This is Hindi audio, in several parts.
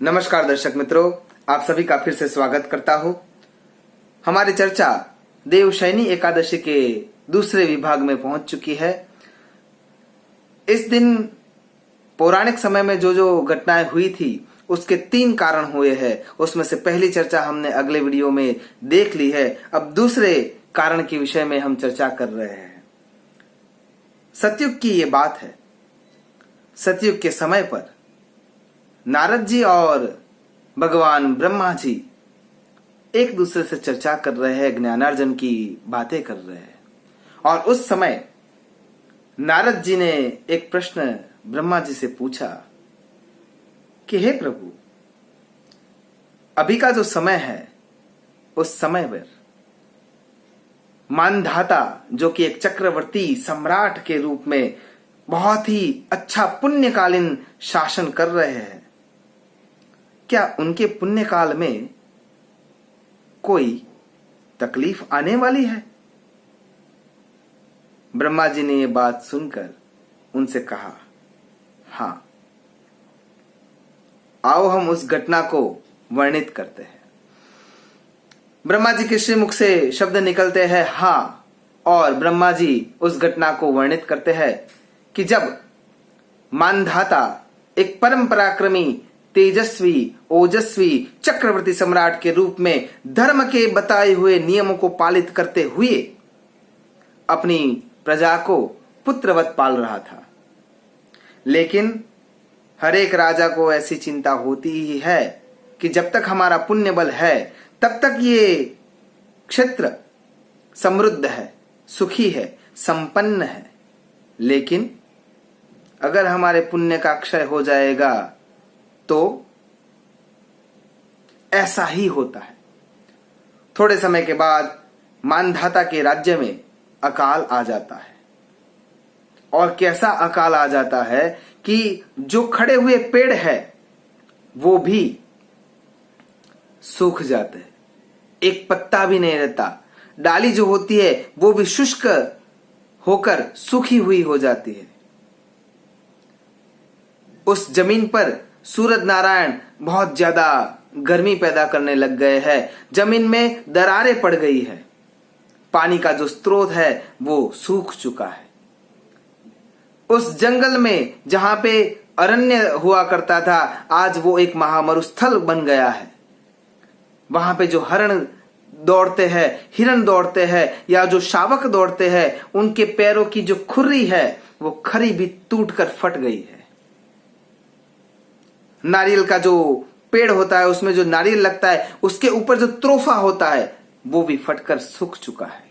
नमस्कार दर्शक मित्रों, आप सभी का फिर से स्वागत करता हूं। हमारी चर्चा देवशयनी एकादशी के दूसरे विभाग में पहुंच चुकी है। इस दिन पौराणिक समय में जो घटनाएं हुई थी उसके 3 कारण हुए हैं। उसमें से पहली चर्चा हमने अगले वीडियो में देख ली है। अब दूसरे कारण के विषय में हम चर्चा कर रहे हैं। सतयुग की ये बात है। सतयुग के समय पर नारद जी और भगवान ब्रह्मा जी एक दूसरे से चर्चा कर रहे हैं, ज्ञानार्जन की बातें कर रहे हैं। और उस समय नारद जी ने एक प्रश्न ब्रह्मा जी से पूछा कि हे प्रभु, अभी का जो समय है उस समय पर मानधाता जो कि एक चक्रवर्ती सम्राट के रूप में बहुत ही अच्छा पुण्यकालीन शासन कर रहे हैं, क्या उनके पुण्य काल में कोई तकलीफ आने वाली है? ब्रह्मा जी ने यह बात सुनकर उनसे कहा, हां, आओ हम उस घटना को वर्णित करते हैं। ब्रह्मा जी के श्रीमुख से शब्द निकलते हैं हां, और ब्रह्मा जी उस घटना को वर्णित करते हैं कि जब मानधाता एक परम पराक्रमी, तेजस्वी, ओजस्वी चक्रवर्ती सम्राट के रूप में धर्म के बताए हुए नियमों को पालित करते हुए अपनी प्रजा को पुत्रवत पाल रहा था। लेकिन हर एक राजा को ऐसी चिंता होती ही है कि जब तक हमारा पुण्य बल है तब तक ये क्षेत्र समृद्ध है, सुखी है, संपन्न है। लेकिन अगर हमारे पुण्य का क्षय हो जाएगा तो ऐसा ही होता है। थोड़े समय के बाद मानधाता के राज्य में अकाल आ जाता है। और कैसा अकाल आ जाता है कि जो खड़े हुए पेड़ है वो भी सूख जाते हैं, एक पत्ता भी नहीं रहता। डाली जो होती है वो भी शुष्क होकर सूखी हुई हो जाती है। उस जमीन पर सूरज नारायण बहुत ज्यादा गर्मी पैदा करने लग गए हैं। जमीन में दरारें पड़ गई है। पानी का जो स्रोत है वो सूख चुका है। उस जंगल में जहां पे अरण्य हुआ करता था, आज वो एक महामरुस्थल बन गया है। वहां पे जो हरण दौड़ते हैं, हिरण दौड़ते हैं या जो शावक दौड़ते हैं, उनके पैरों की जो खुर्री है वो खरी भी टूटकर फट गई है। नारियल का जो पेड़ होता है उसमें जो नारियल लगता है उसके ऊपर जो त्रोफा होता है वो भी फटकर सूख चुका है।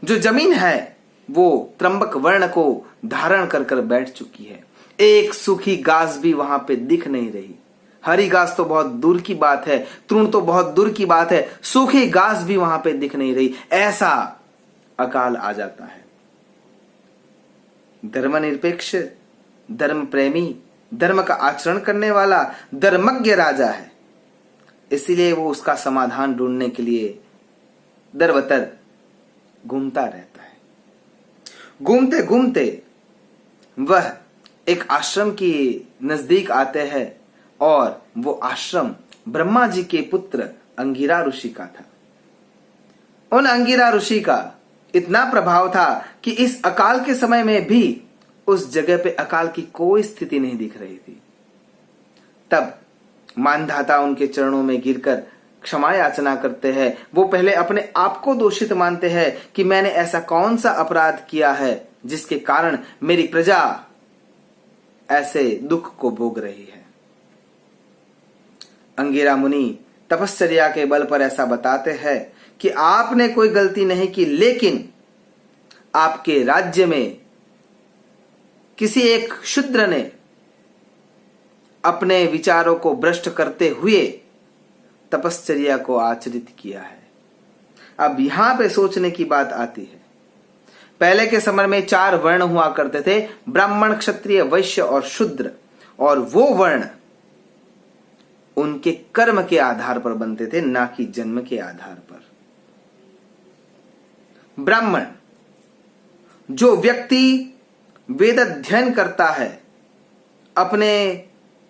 जो जमीन है वो त्र्यंबक वर्ण को धारण कर कर बैठ चुकी है। एक सूखी घास भी वहां पे दिख नहीं रही। हरी घास तो बहुत दूर की बात है, तृण तो बहुत दूर की बात है, सूखी घास भी वहां पे दिख नहीं रही। ऐसा अकाल आ जाता है। धर्मनिरपेक्ष, धर्म प्रेमी, धर्म का आचरण करने वाला धर्मज्ञ राजा है, इसीलिए वो उसका समाधान ढूंढने के लिए दरबदर घूमता रहता है। घूमते घूमते वह एक आश्रम के नजदीक आते हैं और वो आश्रम ब्रह्मा जी के पुत्र अंगिरा ऋषि का था। उन अंगिरा ऋषि का इतना प्रभाव था कि इस अकाल के समय में भी उस जगह पे अकाल की कोई स्थिति नहीं दिख रही थी। तब मानधाता उनके चरणों में गिरकर क्षमा याचना करते हैं। वो पहले अपने आप को दोषित मानते हैं कि मैंने ऐसा कौन सा अपराध किया है जिसके कारण मेरी प्रजा ऐसे दुख को भोग रही है। अंगिरा मुनि तपश्चर्या के बल पर ऐसा बताते हैं कि आपने कोई गलती नहीं की, लेकिन आपके राज्य में किसी एक शूद्र ने अपने विचारों को भ्रष्ट करते हुए तपश्चर्या को आचरित किया है। अब यहां पे सोचने की बात आती है। पहले के समय में 4 वर्ण हुआ करते थे, ब्राह्मण, क्षत्रिय, वैश्य और शूद्र। और वो वर्ण उनके कर्म के आधार पर बनते थे, ना कि जन्म के आधार पर। ब्राह्मण, जो व्यक्ति वेद अध्ययन करता है, अपने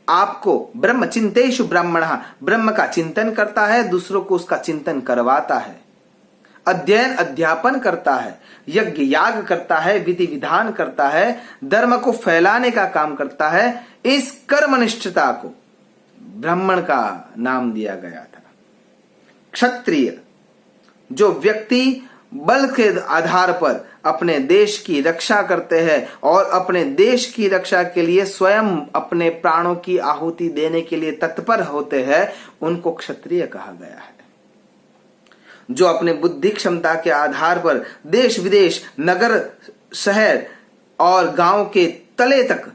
आपको ब्रह्म चिंतेषु ब्राह्मणः, ब्रह्म का चिंतन करता है, दूसरों को उसका चिंतन करवाता है, अध्ययन अध्यापन करता है, यज्ञ याग करता है, विधि विधान करता है, धर्म को फैलाने का काम करता है। इस कर्मनिष्ठता को ब्राह्मण का नाम दिया गया था। क्षत्रिय, जो व्यक्ति बल के आधार पर अपने देश की रक्षा करते हैं और अपने देश की रक्षा के लिए स्वयं अपने प्राणों की आहुति देने के लिए तत्पर होते हैं, उनको क्षत्रिय कहा गया है। जो अपने बुद्धि क्षमता के आधार पर देश विदेश, नगर शहर और गांव के तले तक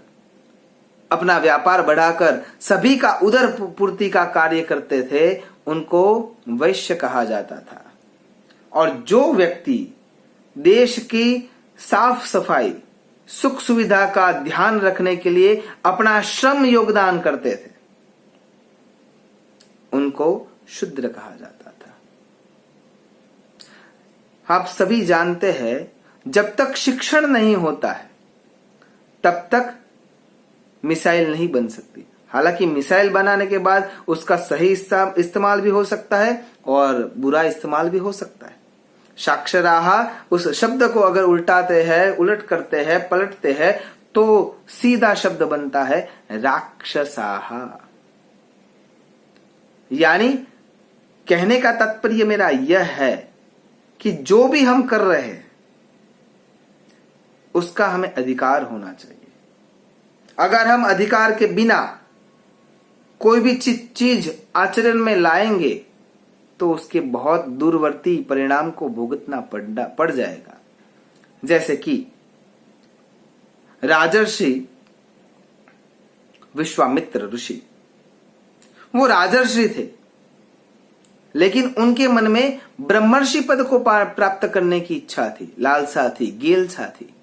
अपना व्यापार बढ़ाकर सभी का उदर पूर्ति का कार्य करते थे, उनको वैश्य कहा जाता था। और जो व्यक्ति देश की साफ सफाई, सुख सुविधा का ध्यान रखने के लिए अपना श्रम योगदान करते थे, उनको शूद्र कहा जाता था। आप सभी जानते हैं, जब तक शिक्षण नहीं होता है तब तक मिसाइल नहीं बन सकती। हालांकि मिसाइल बनाने के बाद उसका सही इस्तेमाल भी हो सकता है और बुरा इस्तेमाल भी हो सकता है। साक्षराः उस शब्द को अगर उल्टाते हैं, उलट करते हैं, पलटते हैं तो सीधा शब्द बनता है राक्षसाः। यानी कहने का तात्पर्य मेरा यह है कि जो भी हम कर रहे हैं उसका हमें अधिकार होना चाहिए। अगर हम अधिकार के बिना कोई भी चीज आचरण में लाएंगे तो उसके बहुत दूरवर्ती परिणाम को भुगतना पड़ जाएगा। जैसे कि राजर्षि विश्वामित्र ऋषि, वो राजर्षि थे, लेकिन उनके मन में ब्रह्मर्षि पद को प्राप्त करने की इच्छा थी, लालसा थी, गेलसा थी,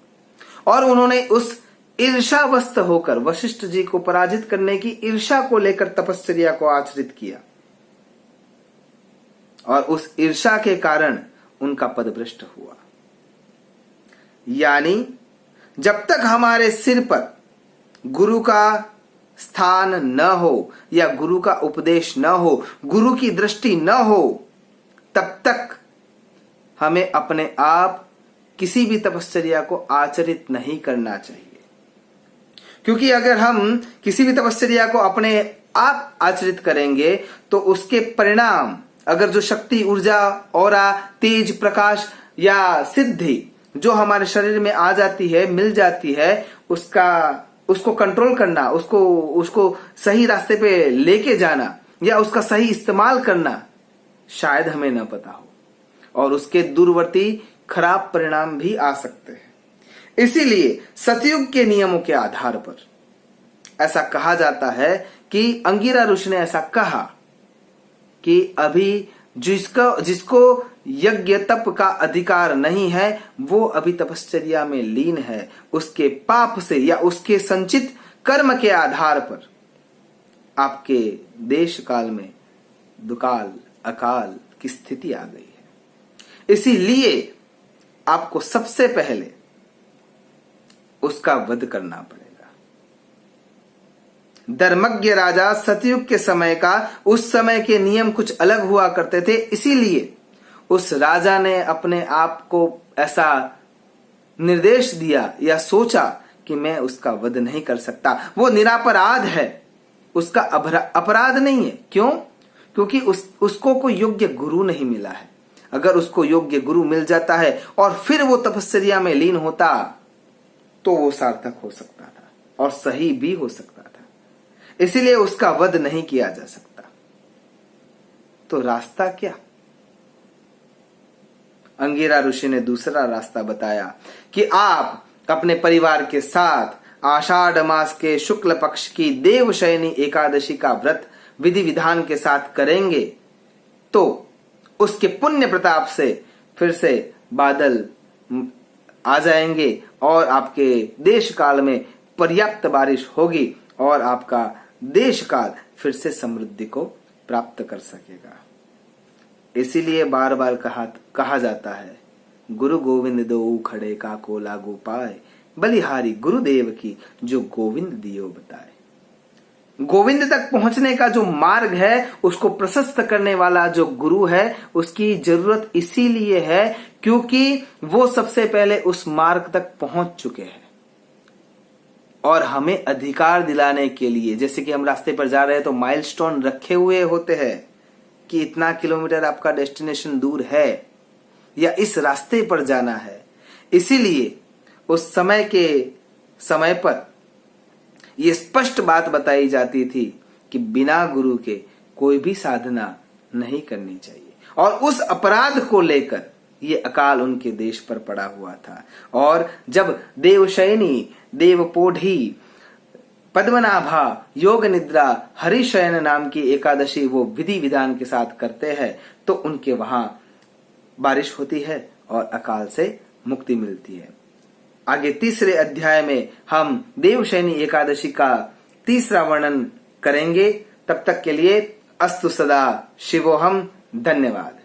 और उन्होंने उस ईर्षावस्थ होकर वशिष्ठ जी को पराजित करने की ईर्षा को लेकर तपश्चर्या को आचरित किया, और उस ईर्षा के कारण उनका पद भ्रष्ट हुआ। यानी जब तक हमारे सिर पर गुरु का स्थान न हो या गुरु का उपदेश न हो, गुरु की दृष्टि न हो, तब तक हमें अपने आप किसी भी तपश्चर्या को आचरित नहीं करना चाहिए। क्योंकि अगर हम किसी भी तपश्चर्या को अपने आप आचरित करेंगे तो उसके परिणाम, अगर जो शक्ति, ऊर्जा, औरा, तेज, प्रकाश या सिद्धि जो हमारे शरीर में आ जाती है, मिल जाती है, उसको कंट्रोल करना, उसको सही रास्ते पे लेके जाना या उसका सही इस्तेमाल करना शायद हमें न पता हो, और उसके दूरवर्ती खराब परिणाम भी आ सकते हैं। इसीलिए सतयुग के नियमों के आधार पर ऐसा कहा जाता है कि अंगिरा ऋषि ने ऐसा कहा कि अभी जिसको यज्ञ तप का अधिकार नहीं है वो अभी तपश्चर्या में लीन है। उसके पाप से या उसके संचित कर्म के आधार पर आपके देश काल में दुकाल अकाल की स्थिति आ गई है। इसीलिए आपको सबसे पहले उसका वध करना पड़ेगा। धर्मज्ञ राजा सतयुग के समय का, उस समय के नियम कुछ अलग हुआ करते थे, इसीलिए उस राजा ने अपने आप को ऐसा निर्देश दिया या सोचा कि मैं उसका वध नहीं कर सकता। वो निरपराध है, उसका अपराध नहीं है। क्यों? क्योंकि उसको कोई योग्य गुरु नहीं मिला है। अगर उसको योग्य गुरु मिल जाता है और फिर वो तपश्चर्या में लीन होता तो वो सार्थक हो सकता था और सही भी हो सकता था। इसीलिए उसका वध नहीं किया जा सकता। तो रास्ता क्या? अंगिरा ऋषि ने दूसरा रास्ता बताया कि आप अपने परिवार के साथ आषाढ़ मास के शुक्ल पक्ष की देवशयनी एकादशी का व्रत विधि विधान के साथ करेंगे तो उसके पुण्य प्रताप से फिर से बादल आ जाएंगे और आपके देश काल में पर्याप्त बारिश होगी और आपका देश काल फिर से समृद्धि को प्राप्त कर सकेगा। इसीलिए बार बार कहा जाता है, गुरु गोविंद दो खड़े का को लागू पाए, बलिहारी गुरुदेव की जो गोविंद दियो बताए। गोविंद तक पहुंचने का जो मार्ग है उसको प्रशस्त करने वाला जो गुरु है उसकी जरूरत इसीलिए है क्योंकि वो सबसे पहले उस मार्ग तक पहुंच चुके हैं और हमें अधिकार दिलाने के लिए, जैसे कि हम रास्ते पर जा रहे हैं तो माइलस्टोन रखे हुए होते हैं कि इतना किलोमीटर आपका डेस्टिनेशन दूर है या इस रास्ते पर जाना है। इसीलिए उस समय पर यह स्पष्ट बात बताई जाती थी कि बिना गुरु के कोई भी साधना नहीं करनी चाहिए और उस अपराध को लेकर ये अकाल उनके देश पर पड़ा हुआ था। और जब देवशयनी, देवपोढ़ी, पद्मनाभा, योग निद्रा, हरिशयन नाम की एकादशी वो विधि विधान के साथ करते हैं तो उनके वहां बारिश होती है और अकाल से मुक्ति मिलती है। आगे तीसरे अध्याय में हम देवशयनी एकादशी का तीसरा वर्णन करेंगे। तब तक के लिए अस्तु सदा शिवोहम। धन्यवाद।